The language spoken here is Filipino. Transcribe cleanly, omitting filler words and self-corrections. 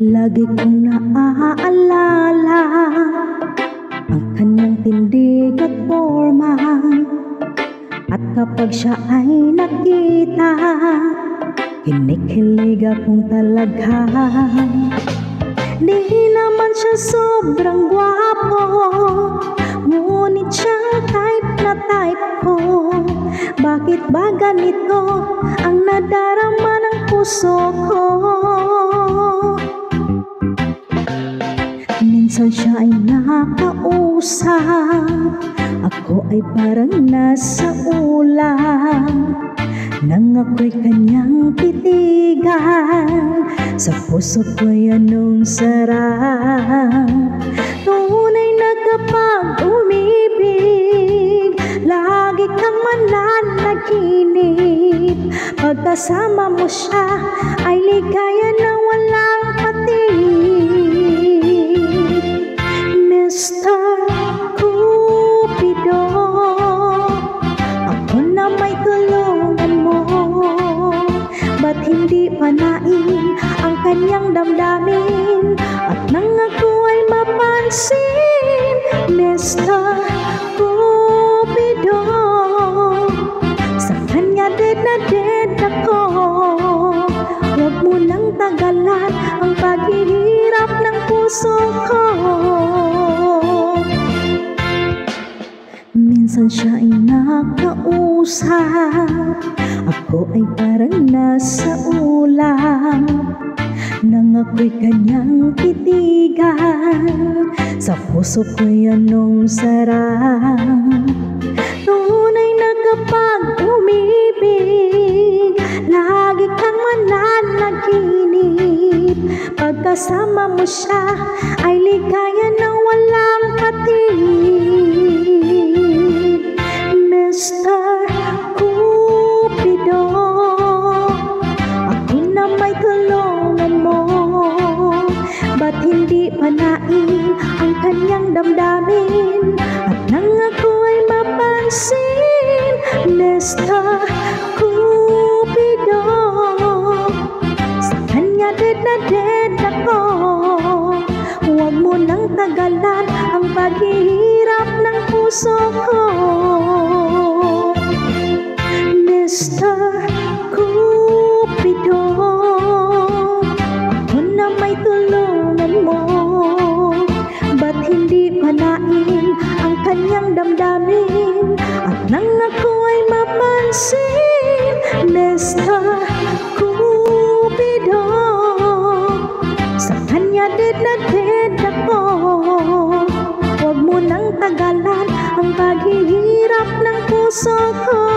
Lagi kong naaalala ang kanyang tindig at forma, at kapag siya ay nakita, kinikilig akong talaga. Di naman siya sobrang gwapo, ngunit siyang type na type ko. Bakit ba ganito ang nadarama ng puso ko? Minsan siya ay nakausap, ako ay parang nasa ulam. Nang ako'y kanyang titigan, sa puso ko'y anong sarap. Tunay na kapag umibig, lagi kang mananaginip. Pagkasama mo siya ay ligaya na walang patig. Mr. Cupido, ako na may tulungan mo. Ba't hindi panain ang kanyang damdamin, at nang ako ay mapansin? Mr. Cupido, sa kanya dead na dead ako. Huwag mo nang tagalan ang paghihirap ng puso ko. Minsan siya ay nakausap, ako ay parang nasa ulam. Nang ako'y kanyang titigan, sa puso ko'y anong sarap. Tunay na kapag umibig, lagi kang mananaginip. Pagkasama mo siya ay ligaya na walang patig. Mr. Cupido, ako na may tulungan mo. Ba't hindi panain ang kanyang damdamin, at nang ako ay mapansin? Mr. Cupido, sa kanya dead na dead ako. Huwag mo nang tagalan ang paghihirap ng puso ko. Mr. Cupido, ako na may tulungan mo. Ba't hindi panain ang kanyang damdamin, at nang ako ay mapansin? Mr. Cupido, sa kanya dead na dead ako. Huwag mo nang tagalan ang paghihirap ng puso ko.